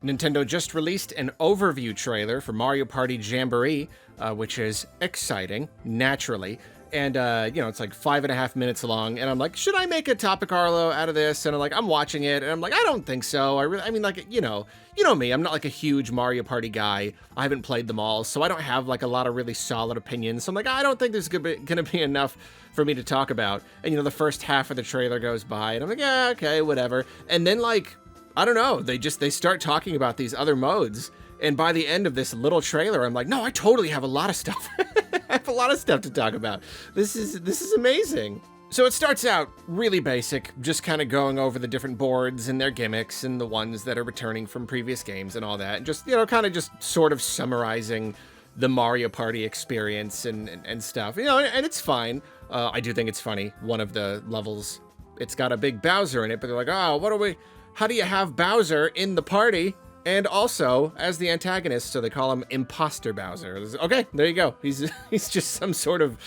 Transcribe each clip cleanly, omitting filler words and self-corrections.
Nintendo just released an overview trailer for Mario Party Jamboree, which is exciting, naturally. And, it's like 5.5 minutes long. And I'm like, should I make a Topic Arlo out of this? And I'm watching it. And I'm like, I don't think so. You know me. I'm not like a huge Mario Party guy. I haven't played them all. So I don't have like a lot of really solid opinions. So I'm like, I don't think there's going to be enough for me to talk about. And, the first half of the trailer goes by. And I'm like, yeah, okay, whatever. And then I don't know. They start talking about these other modes. And by the end of this little trailer, I'm like, no, I totally have a lot of stuff. I have a lot of stuff to talk about. This is amazing. So it starts out really basic, just kind of going over the different boards and their gimmicks and the ones that are returning from previous games and all that. And just, kind of just sort of summarizing the Mario Party experience and stuff. And it's fine. I do think it's funny. One of the levels, it's got a big Bowser in it, but they're like, oh, how do you have Bowser in the party and also as the antagonist? So they call him Imposter Bowser. Okay, there you go. He's just some sort of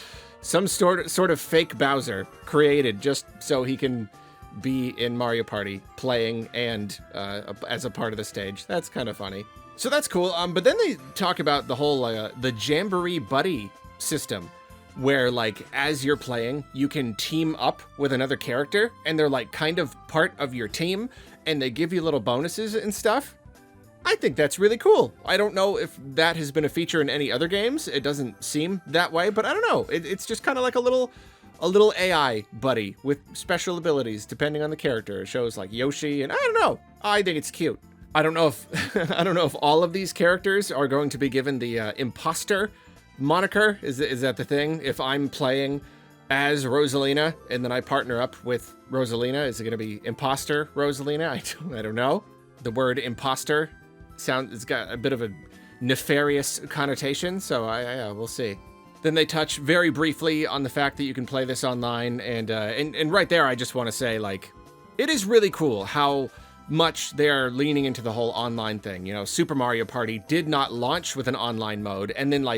fake Bowser created just so he can be in Mario Party playing and as a part of the stage. That's kind of funny. So that's cool. But then they talk about the whole the Jamboree buddy system, where as you're playing, you can team up with another character and they're kind of part of your team and they give you little bonuses and stuff. I think that's really cool. I don't know if that has been a feature in any other games. It doesn't seem that way, but I don't know. It's just kind of like a little AI buddy with special abilities depending on the character. It shows like Yoshi, and I don't know. I think it's cute. I don't know if all of these characters are going to be given the imposter moniker. Is that the thing? If I'm playing as Rosalina and then I partner up with Rosalina, is it going to be imposter Rosalina? I don't know. The word imposter it's got a bit of a nefarious connotation, so we'll see. Then they touch very briefly on the fact that you can play this online, and right there I just want to say it is really cool how much they're leaning into the whole online thing. Super Mario Party did not launch with an online mode, and then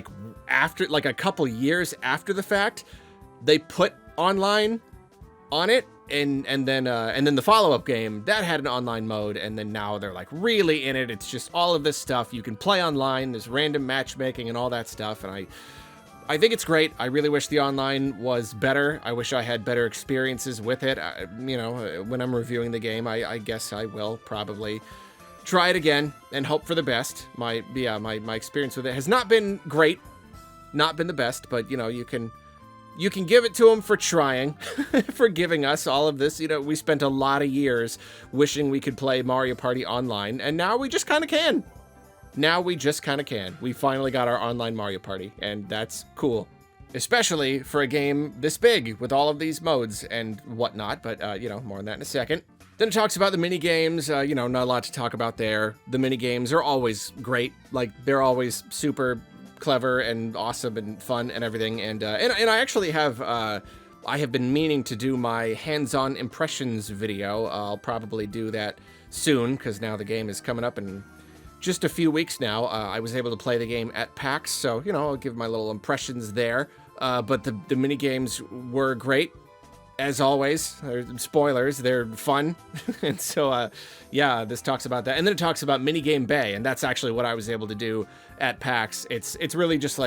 after a couple years after the fact, they put online on it, and then the follow-up game that had an online mode, and then now they're really in it. It's just all of this stuff you can play online. There's random matchmaking and all that stuff, and I think it's great. I really wish the online was better. I wish I had better experiences with it. When I'm reviewing the game, I guess I will probably try it again and hope for the best. My experience with it has not been great, not been the best, but you can give it to them for trying, for giving us all of this. We spent a lot of years wishing we could play Mario Party online, and now we just kind of can. We finally got our online Mario Party, and that's cool. Especially for a game this big with all of these modes and whatnot, but, more on that in a second. Then it talks about the mini games. Not a lot to talk about there. The mini games are always great. They're always super clever and awesome and fun and everything. And I actually have, I have been meaning to do my hands-on impressions video. I'll probably do that soon, because now the game is coming up in just a few weeks now. I was able to play the game at PAX, so, I'll give my little impressions there. But the mini games were great, as always. Spoilers, they're fun. And so, this talks about that. And then it talks about Minigame Bay, and that's actually what I was able to do at PAX. It's really just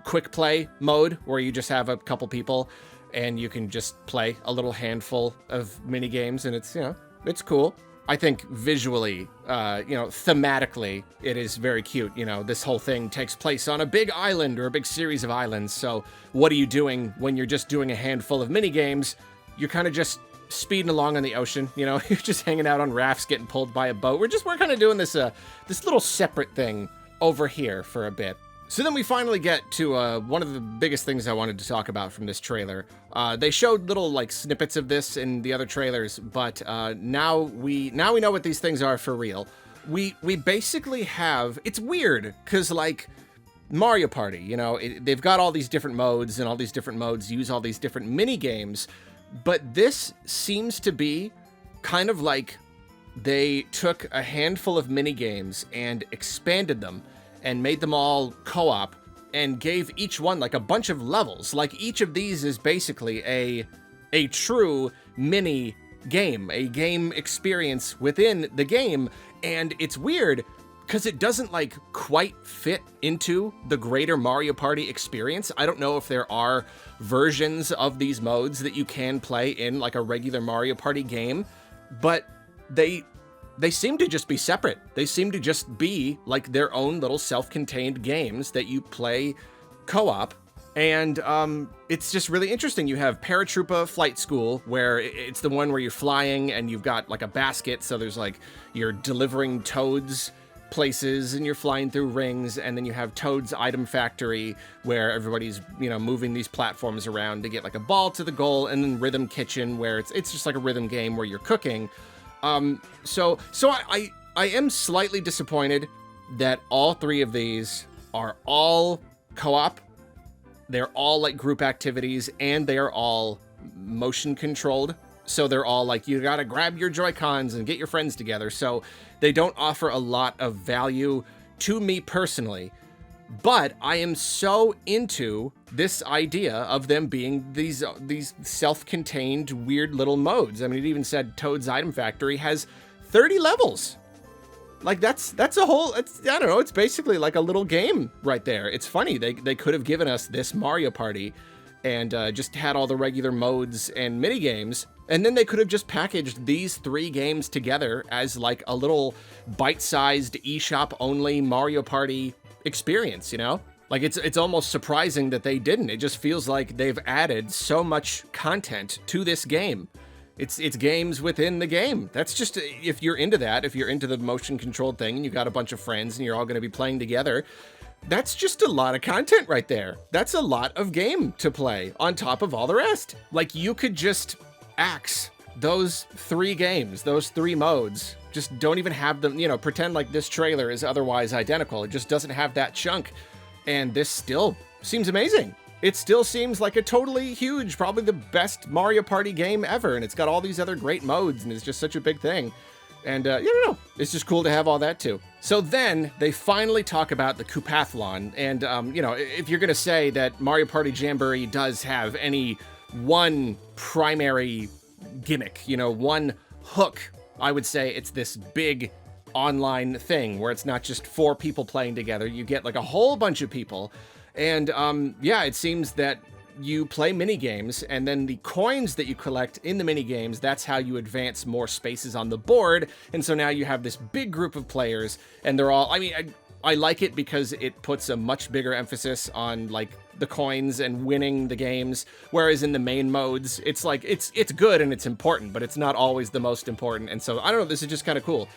quick play mode, where you just have a couple people, and you can just play a little handful of mini games, and it's cool. I think visually, thematically, it is very cute. This whole thing takes place on a big island or a big series of islands. So what are you doing when you're just doing a handful of mini games? You're kind of just speeding along on the ocean. You're just hanging out on rafts, getting pulled by a boat. We're kind of doing this little separate thing over here for a bit. So then we finally get to one of the biggest things I wanted to talk about from this trailer. They showed little snippets of this in the other trailers, but now we know what these things are for real. We basically have, it's weird because Mario Party, they've got all these different modes, and all these different modes use all these different mini games, but this seems to be kind of they took a handful of mini games and expanded them and made them all co-op, and gave each one a bunch of levels. Each of these is basically a true mini game, a game experience within the game. And it's weird because it doesn't like quite fit into the greater Mario Party experience. I don't know if there are versions of these modes that you can play in like a regular Mario Party game, but they seem to just be separate. They seem to just be like their own little self-contained games that you play co-op. And it's just really interesting. You have Paratroopa Flight School, where it's the one where you're flying and you've got like a basket. So there's like, you're delivering Toads places and you're flying through rings. And then you have Toad's Item Factory, where everybody's, you know, moving these platforms around to get like a ball to the goal. And then Rhythm Kitchen, where it's just like a rhythm game where you're cooking. So I am slightly disappointed that all three of these are all co-op. They're all like group activities, and they are all motion controlled. So they're all like, you gotta grab your Joy-Cons and get your friends together. So they don't offer a lot of value to me personally. But I am so into this idea of them being these self-contained weird little modes. I mean, it even said Toad's Item Factory has 30 levels. Like that's a whole, I don't know, it's basically like a little game right there. It's funny, they could have given us this Mario Party and just had all the regular modes and mini games, and then they could have just packaged these 3 games together as like a little bite-sized eShop only Mario Party experience, you know? Like it's almost surprising that they didn't. It just feels like they've added so much content to this game. It's games within the game. That's just, if you're into that, if you're into the motion controlled thing and you got a bunch of friends and you're all going to be playing together, that's just a lot of content right there. That's a lot of game to play on top of all the rest. Like you could just axe those 3 games, those 3 modes. Just don't even have them, you know, pretend like this trailer is otherwise identical. It just doesn't have that chunk. And this still seems amazing. It still seems like a totally huge, probably the best Mario Party game ever. And it's got all these other great modes, and it's just such a big thing. And, I don't know, it's just cool to have all that too. So then they finally talk about the Koopathlon. And, you know, if you're going to say that Mario Party Jamboree does have any one primary gimmick, you know, one hook, I would say it's this big online thing where it's not just 4 people playing together. You get like a whole bunch of people. And yeah, it seems that you play mini games, and then the coins that you collect in the mini games, that's how you advance more spaces on the board. And so now you have this big group of players, and they're all, I mean, I like it because it puts a much bigger emphasis on like the coins and winning the games. Whereas in the main modes, it's like, it's good and it's important, but it's not always the most important. And so I don't know, this is just kind of cool.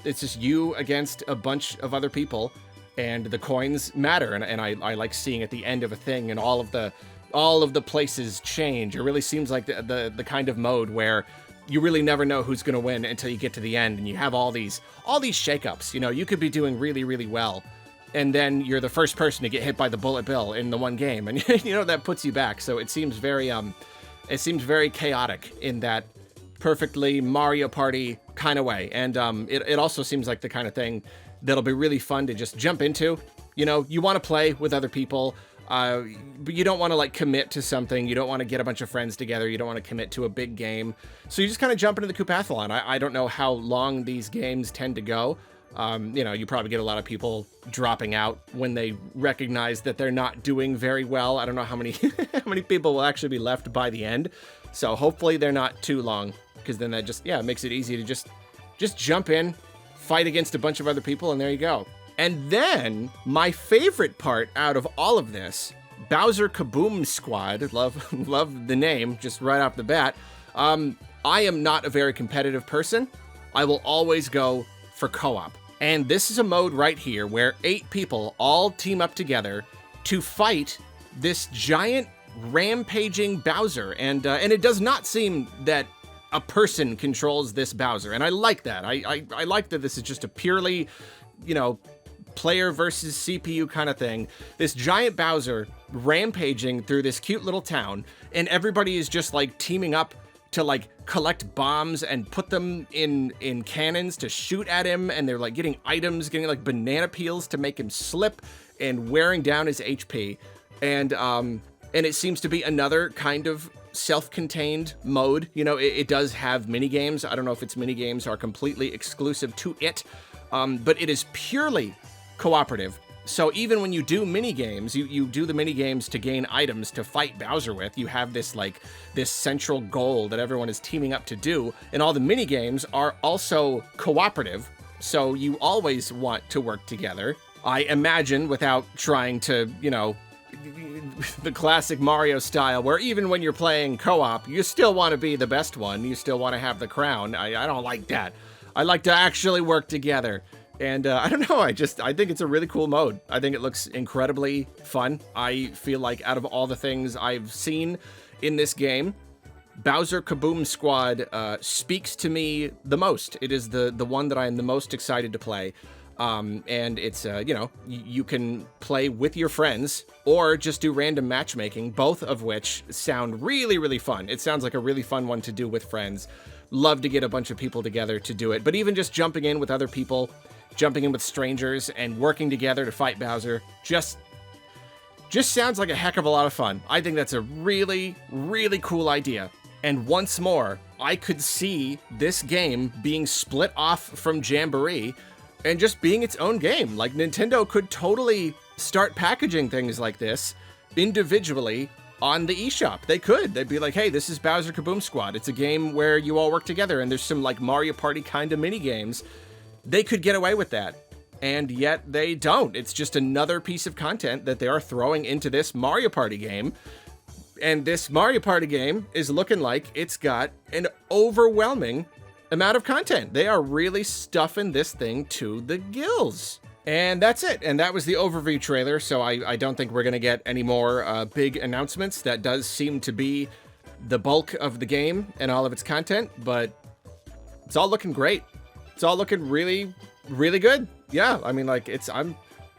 It's just you against a bunch of other people. And the coins matter, and I like seeing at the end of a thing and all of the places change. It really seems like the kind of mode where you really never know who's going to win until you get to the end, and you have all these shakeups. You know, you could be doing really, really well, and then you're the first person to get hit by the bullet bill in the one game, and you know that puts you back. So it seems very chaotic in that perfectly Mario Party kind of way, and it also seems like the kind of thing that'll be really fun to just jump into. You know, you want to play with other people, but you don't want to like commit to something. You don't want to get a bunch of friends together. You don't want to commit to a big game. So you just kind of jump into the Koopathlon. I don't know how long these games tend to go. You know, you probably get a lot of people dropping out when they recognize that they're not doing very well. I don't know how many how many people will actually be left by the end. So hopefully they're not too long, because then that just, yeah, makes it easy to just jump in, fight against a bunch of other people, and there you go. And then my favorite part out of all of this, Bowser Kaboom Squad, love the name just right off the bat. I am not a very competitive person. I will always go for co-op. And this is a mode right here where 8 people all team up together to fight this giant rampaging Bowser. And it does not seem that a person controls this Bowser, and I like that. I like that this is just a purely, you know, player versus CPU kind of thing. This giant Bowser rampaging through this cute little town, and everybody is just like teaming up to like collect bombs and put them in cannons to shoot at him, and they're like getting items, getting like banana peels to make him slip, and wearing down his HP. And it seems to be another kind of self-contained mode. You know, it does have mini games. I don't know if its mini games are completely exclusive to it, but it is purely cooperative. So even when you do mini games, you do the mini games to gain items to fight Bowser with. You have this this central goal that everyone is teaming up to do, and all the mini games are also cooperative. So you always want to work together. I imagine, without trying to, you know, the classic Mario style, where even when you're playing co-op, you still want to be the best one. You still want to have the crown. I don't like that. I like to actually work together. And I don't know, I think it's a really cool mode. I think it looks incredibly fun. I feel like out of all the things I've seen in this game, Bowser Kaboom Squad speaks to me the most. It is the one that I am the most excited to play. And it's, you know, you can play with your friends or just do random matchmaking, both of which sound really, really fun. It sounds like a really fun one to do with friends. Love to get a bunch of people together to do it. But even just jumping in with other people, jumping in with strangers and working together to fight Bowser just sounds like a heck of a lot of fun. I think that's a really, really cool idea. And once more, I could see this game being split off from Jamboree and just being its own game. Like, Nintendo could totally start packaging things like this individually on the eShop. They could. They'd be like, hey, this is Bowser Kaboom Squad. It's a game where you all work together and there's some like Mario Party kind of mini games. They could get away with that, and yet they don't. It's just another piece of content that they are throwing into this Mario Party game, and this Mario Party game is looking like it's got an overwhelming amount of content. They are really stuffing this thing to the gills. And that's it, and that was the overview trailer, so I don't think we're going to get any more big announcements. That does seem to be the bulk of the game and all of its content, but it's all looking great. It's all looking really, really good. Yeah, I mean, like,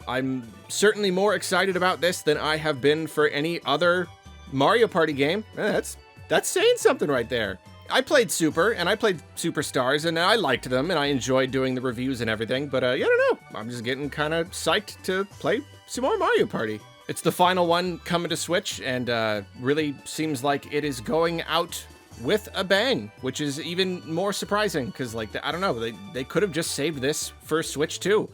I'm certainly more excited about this than I have been for any other Mario Party game. That's saying something right there. I played Super, and I played Superstars, and I liked them, and I enjoyed doing the reviews and everything, but, I don't know. I'm just getting kind of psyched to play some more Mario Party. It's the final one coming to Switch, and really seems like it is going out with a bang, which is even more surprising because, like, I don't know, they could have just saved this for Switch 2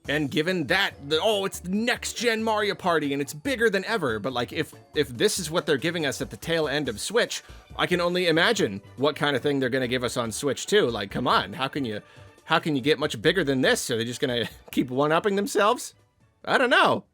and given that it's the next gen Mario Party and it's bigger than ever. But like, if this is what they're giving us at the tail end of Switch, I can only imagine what kind of thing they're going to give us on Switch 2. Like, come on, how can you get much bigger than this? Are they just going to keep one-upping themselves? I don't know.